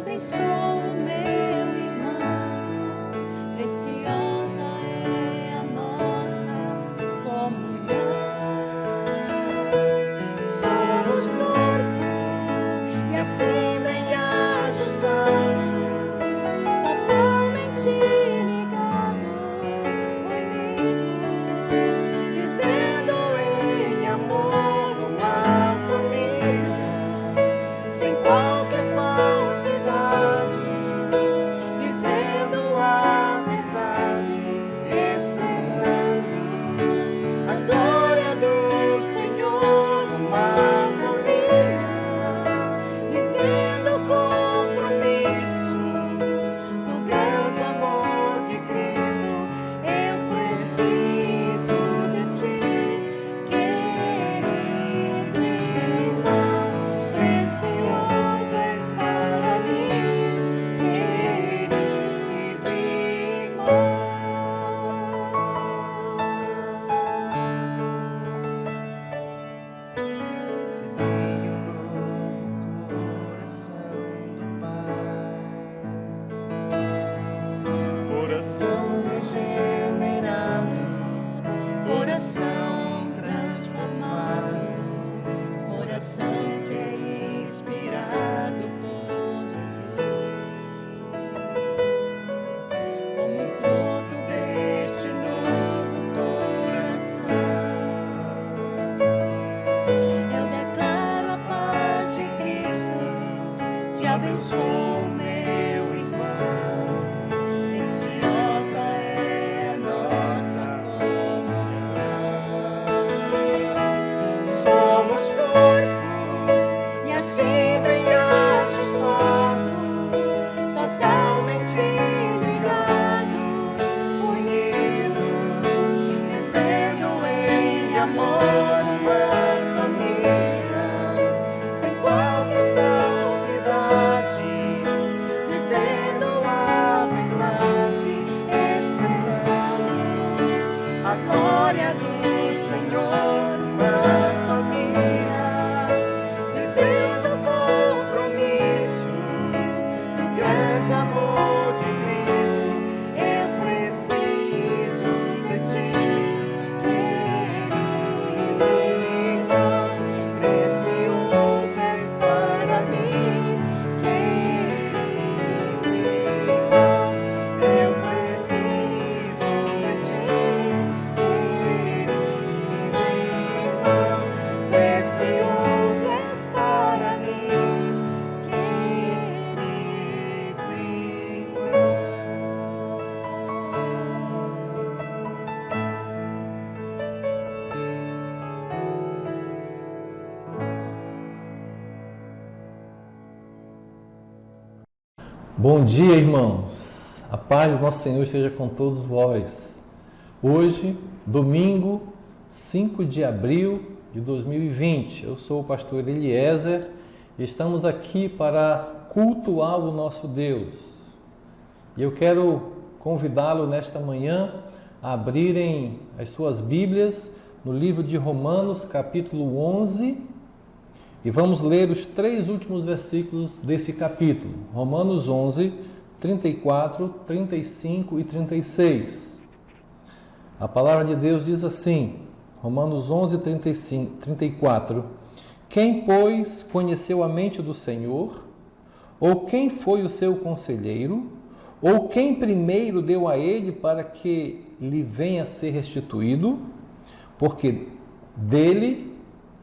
abençoo, meu irmão. Preciosa é a nossa comunhão. Somos corpo e assim bem ajustado, totalmente ligado, unido, vivendo em amor uma família, sem qualquer falsidade, vivendo a verdade, expressando a glória do Senhor, uma família, vivendo o compromisso do grande amor de Cristo. Eu preciso de ti, querido irmão, precioso és para mim, querido irmão. Semeie um novo coração do Pai, coração regenerado, coração transformado, coração que é inspirado por Jesus. Como fruto deste novo coração, eu declaro a paz de Cristo, te abençoo, meu irmão. Preciosa é a nossa comunhão. Somos corpo e assim bem ajustado, totalmente ligado, unidos, vivendo em amor uma família, sem qualquer falsidade, vivendo a verdade, expressando a glória do Senhor, uma família, vivendo o compromisso do grande amor de Cristo. Eu preciso de ti, querido irmão, precioso és para mim, querido irmão. Eu preciso de ti, querido irmão, precioso és para mim, querido irmão. Bom dia, irmãos. A paz do nosso Senhor esteja com todos vós. Hoje, domingo, 5 de abril de 2020. Eu sou o pastor Eliezer e estamos aqui para cultuar o nosso Deus. E eu quero convidá-lo nesta manhã a abrirem as suas Bíblias no livro de Romanos, capítulo 11, e vamos ler os 3 últimos versículos desse capítulo. Romanos 11, 34, 35 e 36. A palavra de Deus diz assim, Romanos 11, 35, 34. Quem, pois, conheceu a mente do Senhor? Ou quem foi o seu conselheiro? Ou quem primeiro deu a ele para que lhe venha a ser restituído? Porque dele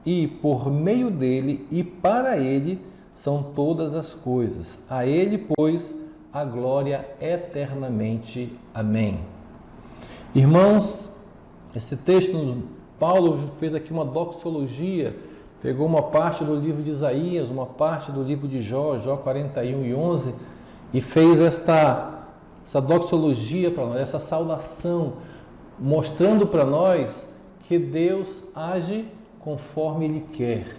e por meio dele e para ele são todas as coisas. A ele, pois, a glória eternamente. Amém. Irmãos, esse texto, Paulo fez aqui uma doxologia, pegou uma parte do livro de Isaías, uma parte do livro de Jó, Jó 41 e 11, e fez essa doxologia para nós, essa saudação, mostrando para nós que Deus age conforme Ele quer,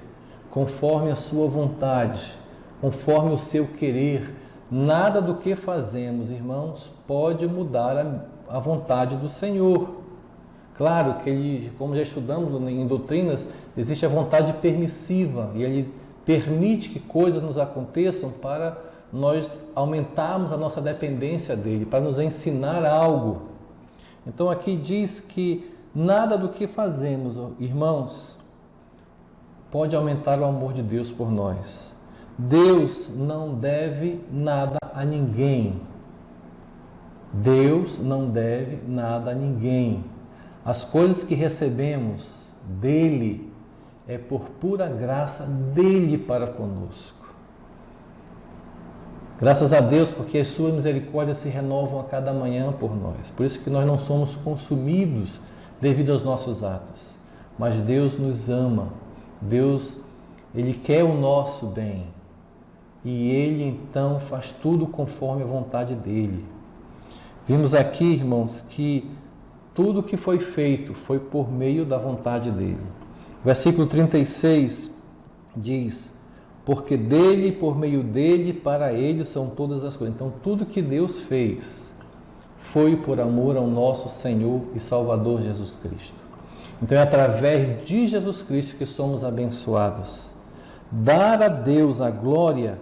conforme a sua vontade, conforme o seu querer. Nada do que fazemos, irmãos, pode mudar a vontade do Senhor. Claro que Ele, como já estudamos em doutrinas, existe a vontade permissiva e Ele permite que coisas nos aconteçam para nós aumentarmos a nossa dependência dele, para nos ensinar algo. Então aqui diz que nada do que fazemos, irmãos, pode aumentar o amor de Deus por nós. Deus não deve nada a ninguém. Deus não deve nada a ninguém. As coisas que recebemos dele é por pura graça dele para conosco. Graças a Deus, porque as suas misericórdias se renovam a cada manhã por nós. Por isso que nós não somos consumidos devido aos nossos atos. Mas Deus nos ama. Deus, Ele quer o nosso bem. E Ele, então, faz tudo conforme a vontade dEle. Vimos aqui, irmãos, que tudo que foi feito foi por meio da vontade dEle. Versículo 36 diz: porque dele, por meio dele, para ele são todas as coisas. Então, tudo que Deus fez foi por amor ao nosso Senhor e Salvador Jesus Cristo. Então, é através de Jesus Cristo que somos abençoados. Dar a Deus a glória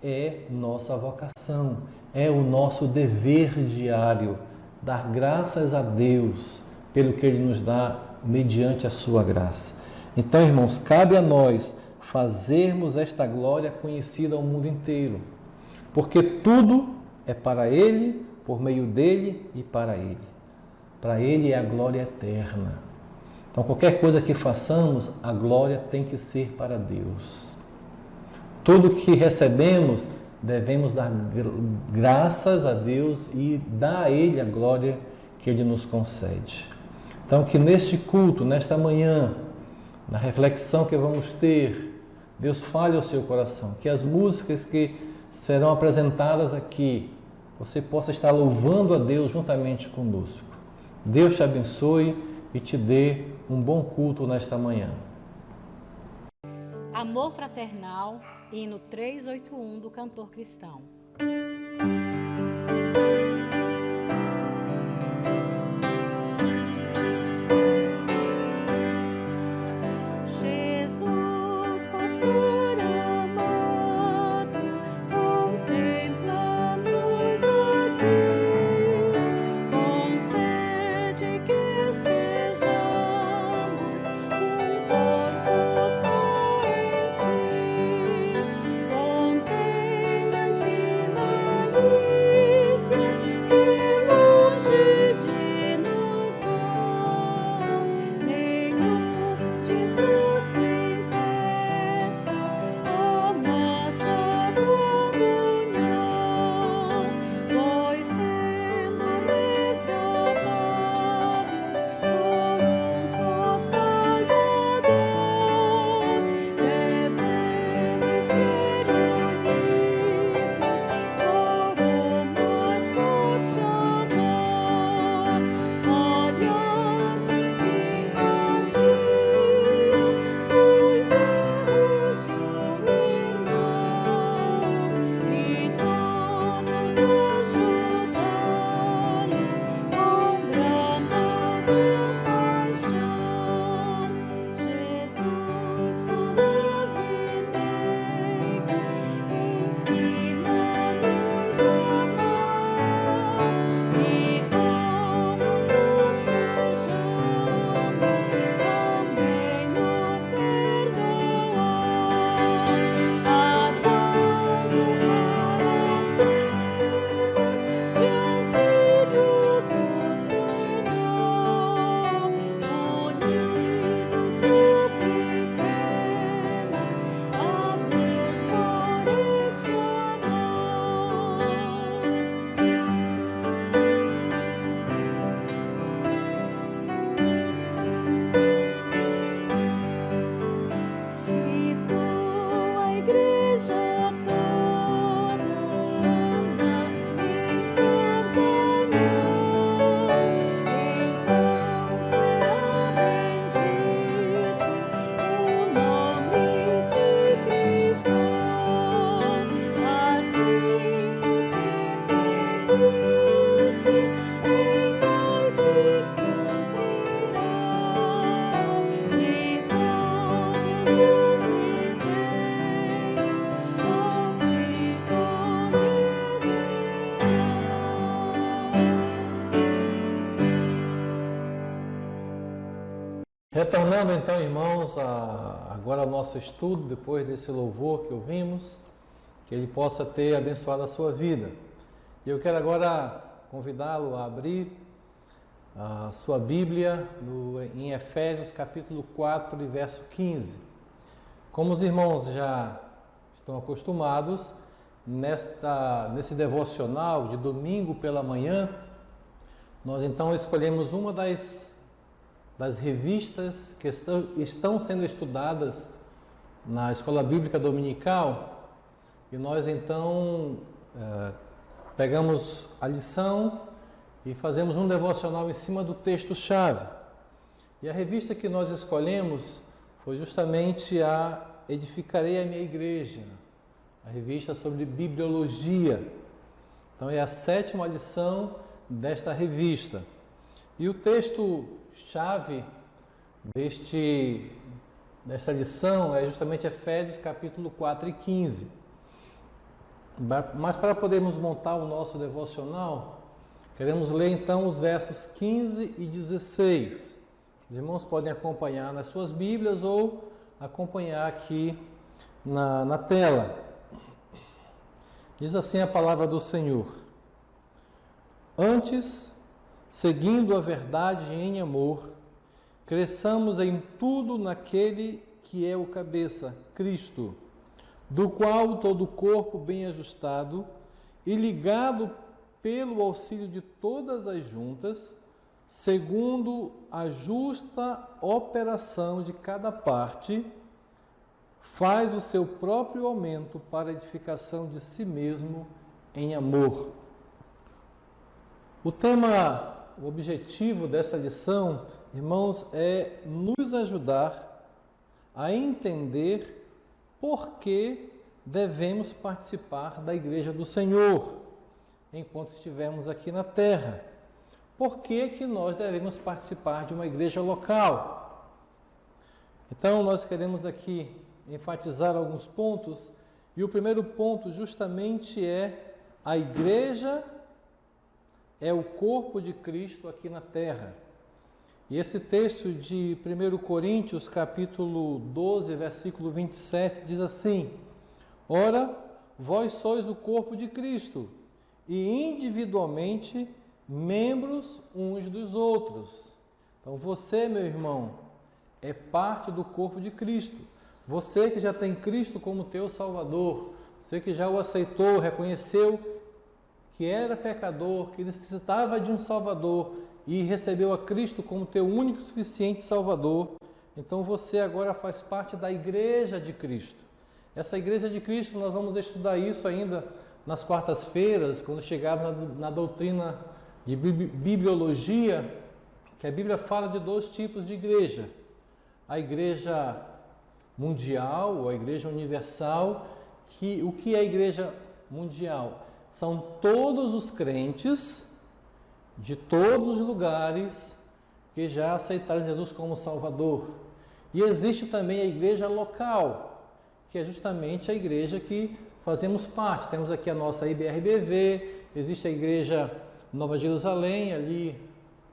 é nossa vocação, é o nosso dever diário. Dar graças a Deus pelo que Ele nos dá mediante a sua graça. Então, irmãos, cabe a nós fazermos esta glória conhecida ao mundo inteiro, porque tudo é para Ele, por meio dEle e para Ele. Para Ele é a glória eterna. Então, qualquer coisa que façamos, a glória tem que ser para Deus. Tudo que recebemos, devemos dar graças a Deus e dar a Ele a glória que Ele nos concede. Então, que neste culto, nesta manhã, na reflexão que vamos ter, Deus fale ao seu coração, que as músicas que serão apresentadas aqui, você possa estar louvando a Deus juntamente conosco. Deus te abençoe e te dê um bom culto nesta manhã. Amor Fraternal, hino 381 do Cantor Cristão. Jesus, pastor amado, contempla-nos aqui, concede que sejamos um corpo só em ti, contenhas e Retornando então, irmãos, agora ao nosso estudo, depois desse louvor que ouvimos, que ele possa ter abençoado a sua vida. E eu quero agora convidá-lo a abrir a sua Bíblia em Efésios capítulo 4 e verso 15. Como os irmãos já estão acostumados, nesse devocional de domingo pela manhã, nós então escolhemos uma das revistas que estão sendo estudadas na Escola Bíblica Dominical, e nós então pegamos a lição e fazemos um devocional em cima do texto-chave. E a revista que nós escolhemos foi justamente a Edificarei a Minha Igreja, a revista sobre bibliologia. Então é a 7ª lição desta revista. E o texto-chave desta lição é justamente Efésios capítulo 4 e 15. Mas para podermos montar o nosso devocional, queremos ler então os versos 15 e 16. Os irmãos podem acompanhar nas suas Bíblias ou acompanhar aqui na tela. Diz assim a palavra do Senhor: Antes, seguindo a verdade em amor, cresçamos em tudo naquele que é o cabeça, Cristo, do qual todo o corpo bem ajustado e ligado pelo auxílio de todas as juntas, segundo a justa operação de cada parte, faz o seu próprio aumento para a edificação de si mesmo em amor. O objetivo dessa lição, irmãos, é nos ajudar a entender por que devemos participar da Igreja do Senhor enquanto estivermos aqui na terra. Por que nós devemos participar de uma igreja local? Então, nós queremos aqui enfatizar alguns pontos, e o primeiro ponto justamente é: a igreja é o corpo de Cristo aqui na terra. E esse texto de 1 Coríntios, capítulo 12, versículo 27, diz assim: Ora, vós sois o corpo de Cristo, e individualmente membros uns dos outros. Então você, meu irmão, é parte do corpo de Cristo. Você que já tem Cristo como teu Salvador, você que já o aceitou, reconheceu que era pecador, que necessitava de um Salvador e recebeu a Cristo como teu único e suficiente Salvador, então você agora faz parte da Igreja de Cristo. Essa Igreja de Cristo, nós vamos estudar isso ainda nas quartas-feiras, quando chegarmos na doutrina de bibliologia, que a Bíblia fala de 2 tipos de igreja: a igreja mundial ou a igreja universal. O que é a igreja mundial? São todos os crentes de todos os lugares que já aceitaram Jesus como Salvador. E existe também a igreja local, que é justamente a igreja que fazemos parte. Temos aqui a nossa IBRBV, existe a igreja Nova Jerusalém, ali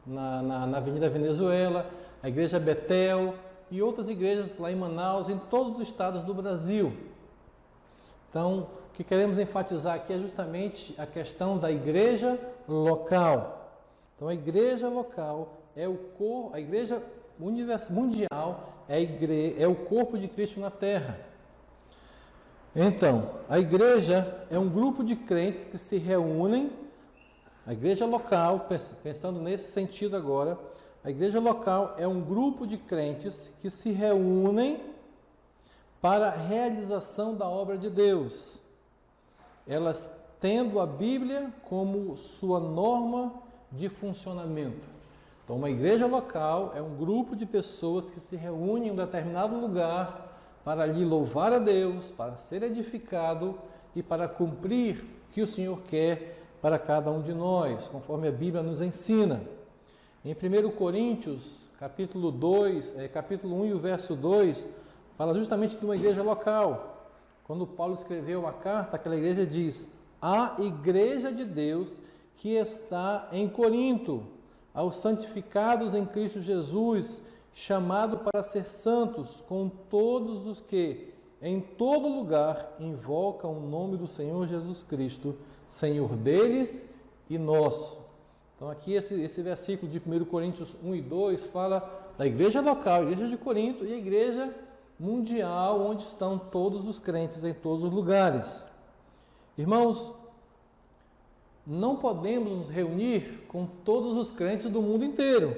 na Avenida Venezuela, a igreja Betel e outras igrejas lá em Manaus, em todos os estados do Brasil. Então, o que queremos enfatizar aqui é justamente a questão da igreja local. Então, a igreja local é a igreja mundial é o corpo de Cristo na terra. Então, a igreja é um grupo de crentes que se reúnem. A igreja local, pensando nesse sentido agora, a igreja local é um grupo de crentes que se reúnem para a realização da obra de Deus. Elas tendo a Bíblia como sua norma de funcionamento. Então, uma igreja local é um grupo de pessoas que se reúnem em um determinado lugar para ali louvar a Deus, para ser edificado e para cumprir o que o Senhor quer para cada um de nós, conforme a Bíblia nos ensina. Em 1 Coríntios, capítulo 1 e o verso 2, fala justamente de uma igreja local. Quando Paulo escreveu uma carta, aquela igreja diz: a igreja de Deus que está em Corinto, aos santificados em Cristo Jesus chamado para ser santos com todos os que, em todo lugar, invocam o nome do Senhor Jesus Cristo, Senhor deles e nosso. Então aqui esse versículo de 1 Coríntios 1 e 2 fala da igreja local, a igreja de Corinto, e a igreja mundial, onde estão todos os crentes em todos os lugares. Irmãos, não podemos nos reunir com todos os crentes do mundo inteiro,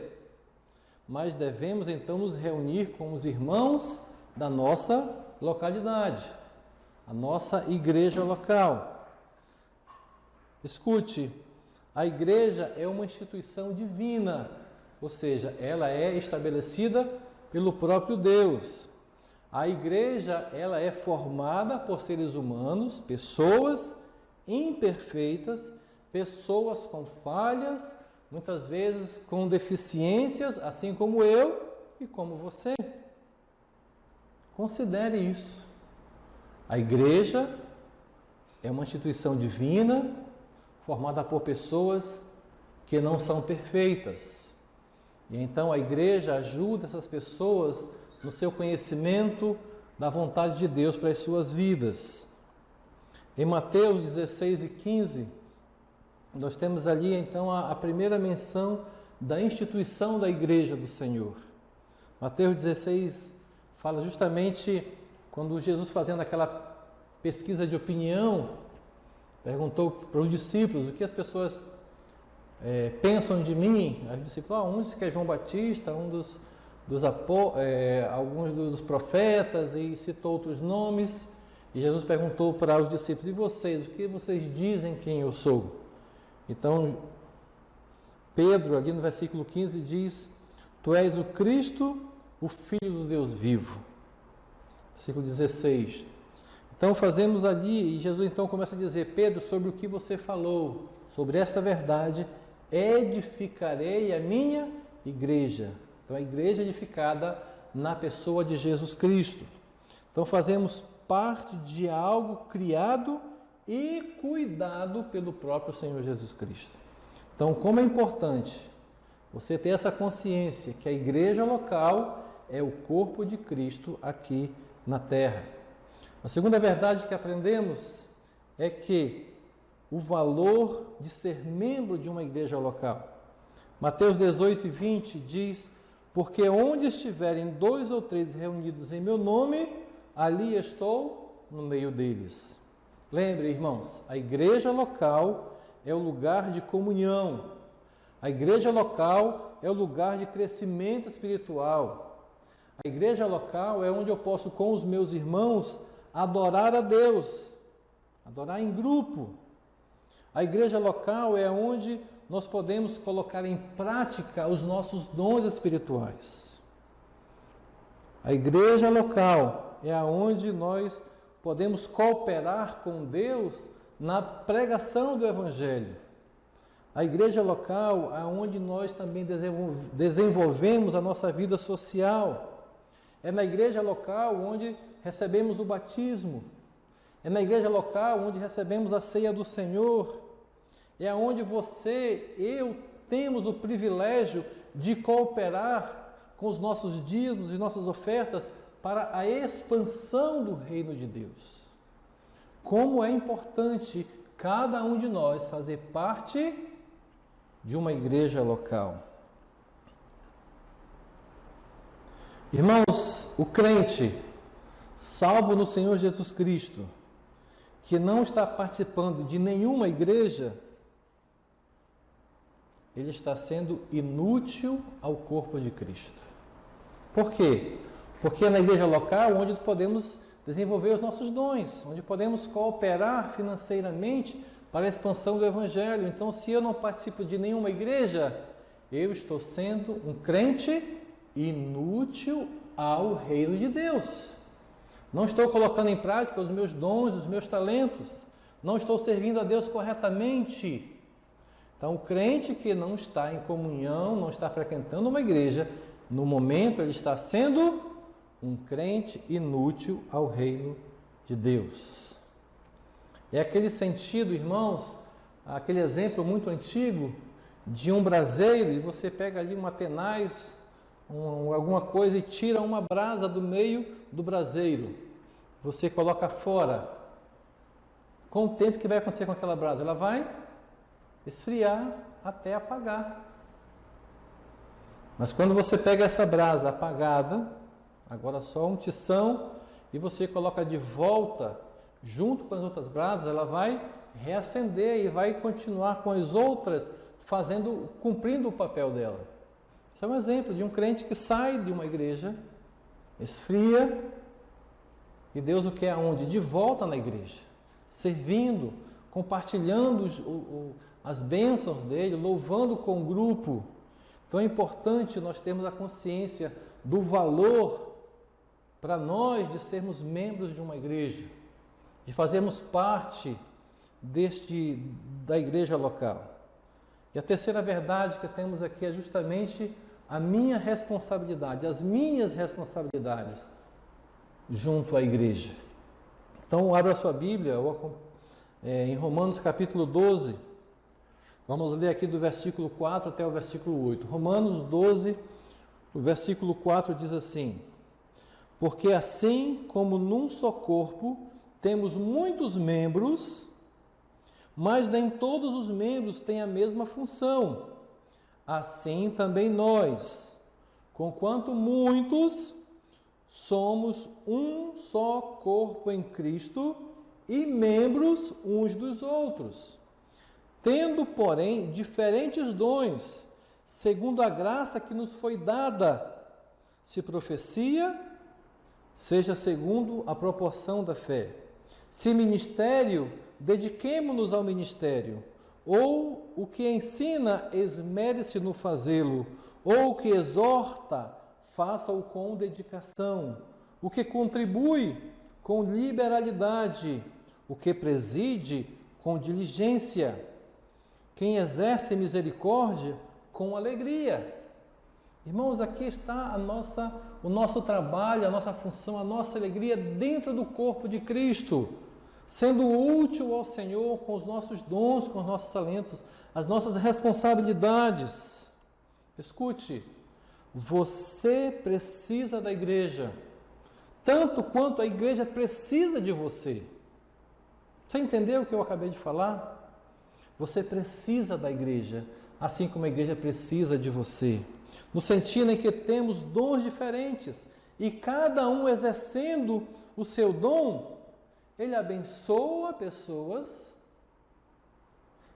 mas devemos então nos reunir com os irmãos da nossa localidade, a nossa igreja local. Escute, a igreja é uma instituição divina, ou seja, ela é estabelecida pelo próprio Deus. A igreja, ela é formada por seres humanos, pessoas imperfeitas, pessoas com falhas, muitas vezes com deficiências, assim como eu e como você. Considere isso. A igreja é uma instituição divina, formada por pessoas que não são perfeitas. E então a igreja ajuda essas pessoas no seu conhecimento da vontade de Deus para as suas vidas. Em Mateus 16 e 15, nós temos ali então a primeira menção da instituição da igreja do Senhor. Mateus 16 fala justamente quando Jesus, fazendo aquela pesquisa de opinião, perguntou para os discípulos o que as pessoas pensam de mim. Os discípulos, um diz que é João Batista, alguns dos profetas, e citou outros nomes. E Jesus perguntou para os discípulos: e vocês, o que vocês dizem quem eu sou? Então, Pedro, ali no versículo 15, diz: tu és o Cristo, o Filho do Deus vivo. Versículo 16. Então fazemos ali, e Jesus então começa a dizer: Pedro, sobre o que você falou, sobre esta verdade, edificarei a minha igreja. Então a igreja edificada na pessoa de Jesus Cristo. Então fazemos parte de algo criado e cuidado pelo próprio Senhor Jesus Cristo. Então, como é importante você ter essa consciência que a igreja local é o corpo de Cristo aqui na terra. A segunda verdade que aprendemos é que o valor de ser membro de uma igreja local. Mateus 18 e 20 diz: porque onde estiverem 2 ou 3 reunidos em meu nome, ali estou no meio deles. Lembre, irmãos, a igreja local é o lugar de comunhão. A igreja local é o lugar de crescimento espiritual. A igreja local é onde eu posso, com os meus irmãos, adorar a Deus, adorar em grupo. A igreja local é onde nós podemos colocar em prática os nossos dons espirituais. A igreja local é onde nós podemos cooperar com Deus na pregação do Evangelho. A igreja local é onde nós também desenvolvemos a nossa vida social. É na igreja local onde recebemos o batismo. É na igreja local onde recebemos a ceia do Senhor. É onde você, eu, temos o privilégio de cooperar com os nossos dízimos e nossas ofertas para a expansão do reino de Deus. Como é importante cada um de nós fazer parte de uma igreja local. Irmãos, o crente, salvo no Senhor Jesus Cristo, que não está participando de nenhuma igreja, ele está sendo inútil ao corpo de Cristo. Por quê? Porque é na igreja local onde podemos desenvolver os nossos dons, onde podemos cooperar financeiramente para a expansão do Evangelho. Então, se eu não participo de nenhuma igreja, eu estou sendo um crente inútil ao reino de Deus. Não estou colocando em prática os meus dons, os meus talentos. Não estou servindo a Deus corretamente. Então, o crente que não está em comunhão, não está frequentando uma igreja, no momento ele está sendo um crente inútil ao reino de Deus. É aquele sentido, irmãos, aquele exemplo muito antigo de um braseiro, e você pega ali uma tenaz alguma coisa e tira uma brasa do meio do braseiro. Você coloca fora. Com o tempo, o que vai acontecer com aquela brasa? Ela vai esfriar até apagar. Mas quando você pega essa brasa apagada, agora só um tição, e você coloca de volta, junto com as outras brasas, ela vai reacender e vai continuar com as outras, cumprindo o papel dela. Isso é um exemplo de um crente que sai de uma igreja, esfria, e Deus o quer aonde? De volta na igreja, servindo, compartilhando as bênçãos dele, louvando com o grupo. Então é importante nós termos a consciência do valor para nós de sermos membros de uma igreja, de fazermos parte da igreja local. E a terceira verdade que temos aqui é justamente a minha responsabilidade, as minhas responsabilidades junto à igreja. Então, abra a sua Bíblia em Romanos capítulo 12. Vamos ler aqui do versículo 4 até o versículo 8. Romanos 12, o versículo 4 diz assim: porque assim como num só corpo temos muitos membros, mas nem todos os membros têm a mesma função, assim também nós, conquanto muitos, somos um só corpo em Cristo e membros uns dos outros, tendo, porém, diferentes dons, segundo a graça que nos foi dada. Se profecia, seja segundo a proporção da fé. Se ministério, dediquemo-nos ao ministério. Ou o que ensina, esmere-se no fazê-lo. Ou o que exorta, faça-o com dedicação. O que contribui, com liberalidade. O que preside, com diligência. Quem exerce misericórdia, com alegria. Irmãos, aqui está o nosso trabalho, a nossa função, a nossa alegria dentro do corpo de Cristo, sendo útil ao Senhor com os nossos dons, com os nossos talentos, as nossas responsabilidades. Escute, você precisa da igreja, tanto quanto a igreja precisa de você. Você entendeu o que eu acabei de falar? Você precisa da igreja, assim como a igreja precisa de você. No sentido em que temos dons diferentes e cada um exercendo o seu dom, ele abençoa pessoas,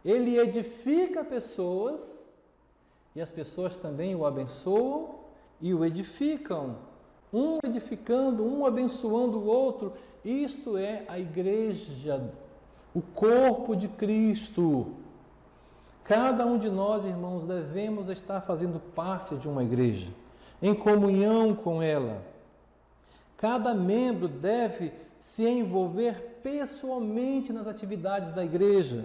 ele edifica pessoas e as pessoas também o abençoam e o edificam. Um edificando, um abençoando o outro. Isto é a igreja, o corpo de Cristo. Cada um de nós, irmãos, devemos estar fazendo parte de uma igreja, em comunhão com ela. Cada membro deve se envolver pessoalmente nas atividades da igreja,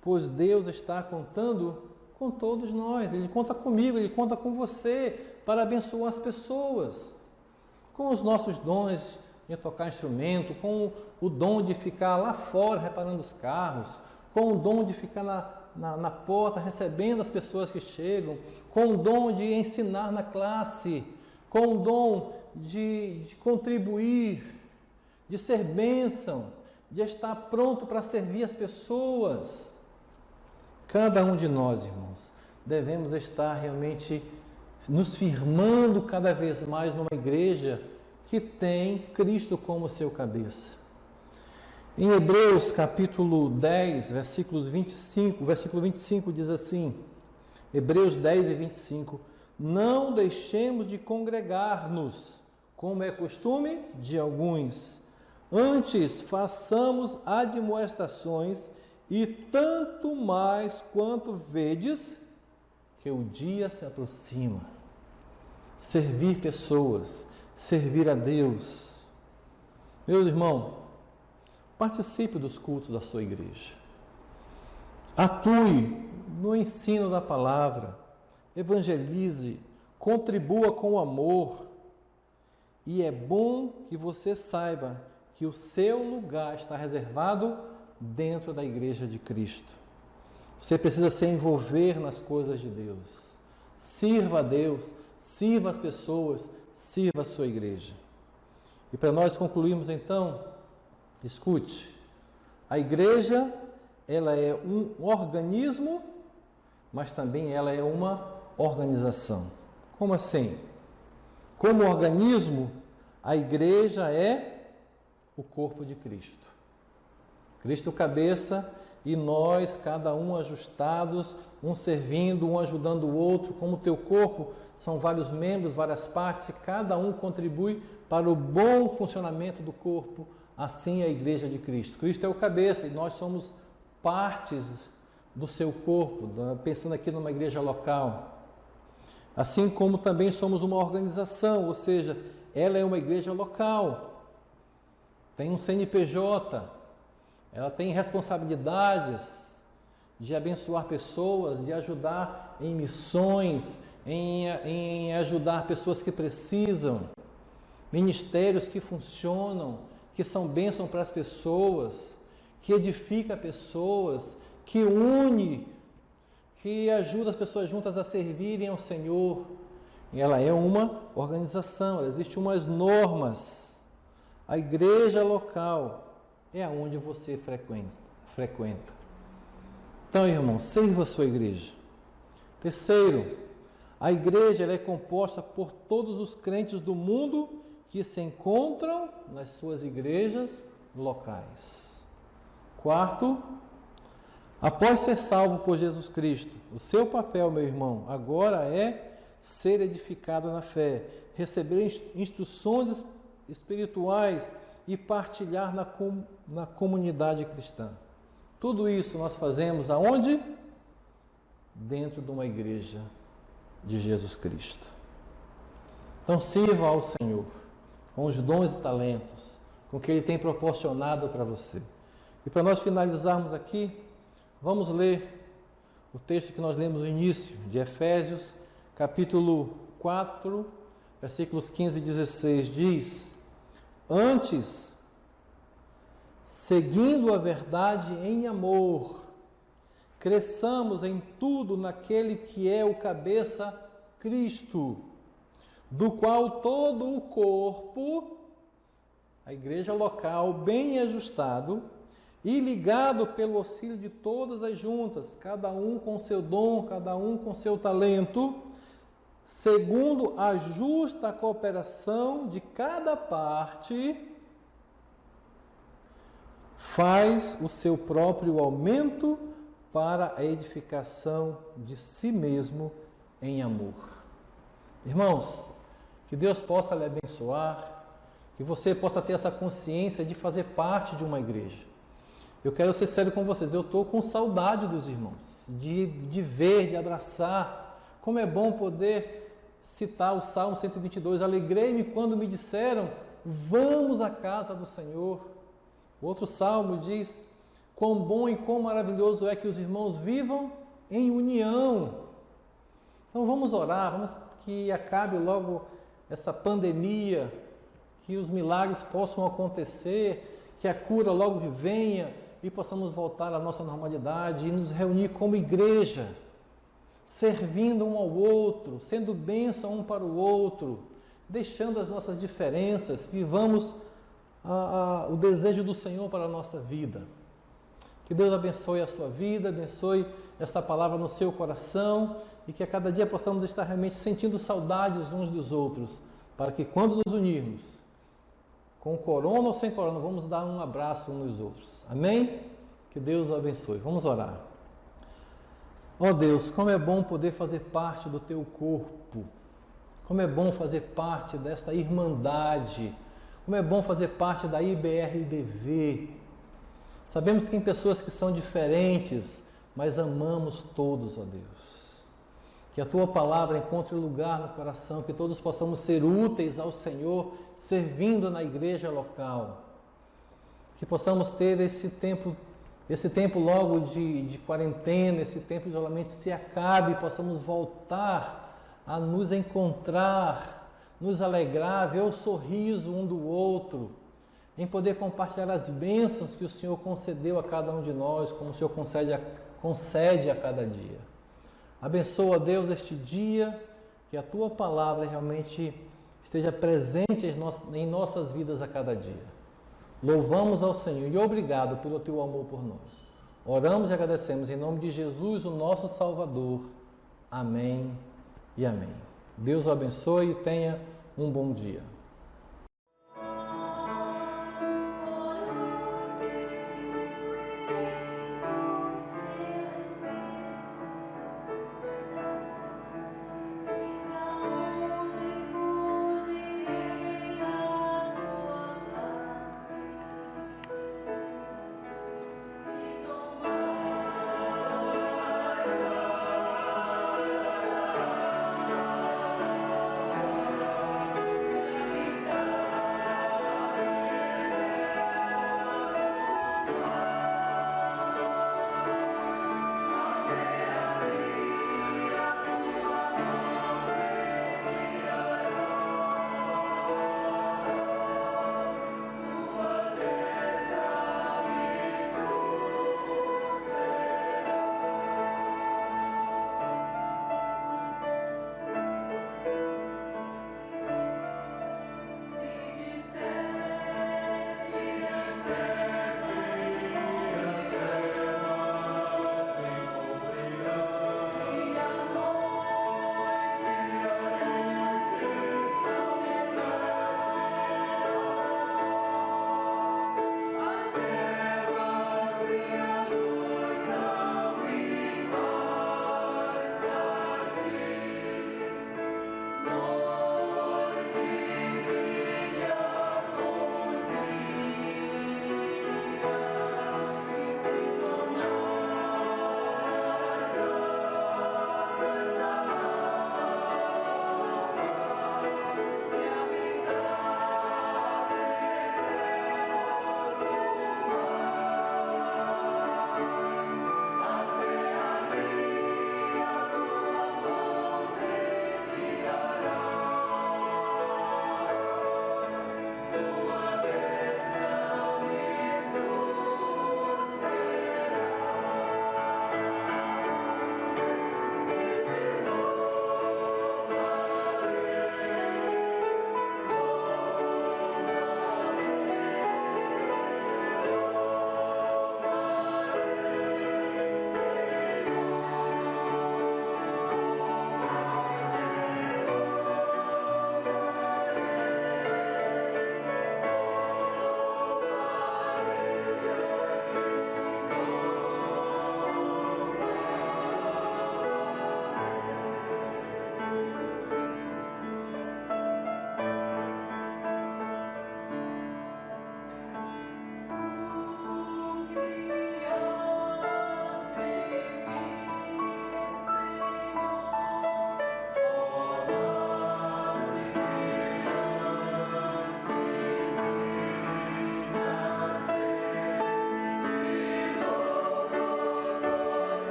pois Deus está contando com todos nós. Ele conta comigo, Ele conta com você para abençoar as pessoas, com os nossos dons de tocar instrumento, com o dom de ficar lá fora reparando os carros, com o dom de ficar na porta recebendo as pessoas que chegam, com o dom de ensinar na classe, com o dom de contribuir, de ser bênção, de estar pronto para servir as pessoas. Cada um de nós, irmãos, devemos estar realmente nos firmando cada vez mais numa igreja que tem Cristo como seu cabeça. Em Hebreus capítulo 10, versículo 25 diz assim, Hebreus 10 e 25, não deixemos de congregar-nos, como é costume de alguns, antes façamos admoestações, e tanto mais quanto vedes que o dia se aproxima. Servir pessoas, servir a Deus. Meus irmãos, participe dos cultos da sua igreja. Atue no ensino da palavra. Evangelize. Contribua com amor. E é bom que você saiba que o seu lugar está reservado dentro da igreja de Cristo. Você precisa se envolver nas coisas de Deus. Sirva a Deus. sirva as pessoas, sirva a sua igreja. E para nós concluirmos então, escute, a igreja, ela é um organismo, mas também ela é uma organização. Como assim? Como organismo, a igreja é o corpo de Cristo. Cristo é o cabeça e nós, cada um ajustados, um servindo, um ajudando o outro, como o teu corpo, são vários membros, várias partes, e cada um contribui para o bom funcionamento do corpo, assim é a igreja de Cristo. Cristo é o cabeça e nós somos partes do seu corpo, pensando aqui numa igreja local. Assim como também somos uma organização, ou seja, ela é uma igreja local, tem um CNPJ, ela tem responsabilidades de abençoar pessoas, de ajudar em missões, em ajudar pessoas que precisam, ministérios que funcionam, que são bênção para as pessoas, que edifica pessoas, que une, que ajuda as pessoas juntas a servirem ao Senhor. E ela é uma organização, ela existe umas normas. A igreja local é aonde você frequenta. Então, irmão, sirva a sua igreja. Terceiro, a igreja ela é composta por todos os crentes do mundo que se encontram nas suas igrejas locais. Quarto, após ser salvo por Jesus Cristo, o seu papel, meu irmão, agora é ser edificado na fé, receber instruções espirituais e partilhar na comunidade cristã. Tudo isso nós fazemos aonde? Dentro de uma igreja de Jesus Cristo. Então sirva ao Senhor com os dons e talentos, com o que Ele tem proporcionado para você. E para nós finalizarmos aqui, vamos ler o texto que nós lemos no início, de Efésios, capítulo 4, versículos 15 e 16, diz: antes, seguindo a verdade em amor, cresçamos em tudo naquele que é o cabeça, Cristo, do qual todo o corpo, a igreja local, bem ajustado e ligado pelo auxílio de todas as juntas, cada um com seu dom, cada um com seu talento, segundo a justa cooperação de cada parte, faz o seu próprio aumento para a edificação de si mesmo em amor. Irmãos, que Deus possa lhe abençoar, que você possa ter essa consciência de fazer parte de uma igreja. Eu quero ser sério com vocês, eu estou com saudade dos irmãos, de ver, de abraçar. Como é bom poder citar o Salmo 122, alegrei-me quando me disseram, vamos à casa do Senhor. O outro salmo diz, quão bom e quão maravilhoso é que os irmãos vivam em união. Então vamos orar, vamos que acabe logo essa pandemia, que os milagres possam acontecer, que a cura logo venha e possamos voltar à nossa normalidade e nos reunir como igreja, servindo um ao outro, sendo bênção um para o outro, deixando as nossas diferenças, vivamos o desejo do Senhor para a nossa vida. Que Deus abençoe a sua vida, abençoe essa palavra no seu coração e que a cada dia possamos estar realmente sentindo saudades uns dos outros, para que quando nos unirmos, com corona ou sem corona, vamos dar um abraço uns nos outros. Amém? Que Deus o abençoe. Vamos orar. Ó Deus, como é bom poder fazer parte do Teu corpo. Como é bom fazer parte desta irmandade. Como é bom fazer parte da IBRBV. Sabemos que tem pessoas que são diferentes, mas amamos todos, ó Deus. Que a Tua palavra encontre lugar no coração, que todos possamos ser úteis ao Senhor, servindo na igreja local. Que possamos ter esse tempo logo de quarentena, esse tempo de isolamento se acabe e possamos voltar a nos encontrar, nos alegrar, ver o sorriso um do outro, em poder compartilhar as bênçãos que o Senhor concedeu a cada um de nós, como o Senhor concede a cada dia. Abençoa, Deus, este dia, que a Tua palavra realmente esteja presente em nossas vidas a cada dia. Louvamos ao Senhor e obrigado pelo Teu amor por nós. Oramos e agradecemos em nome de Jesus, o nosso Salvador. Amém e amém. Deus o abençoe e tenha um bom dia.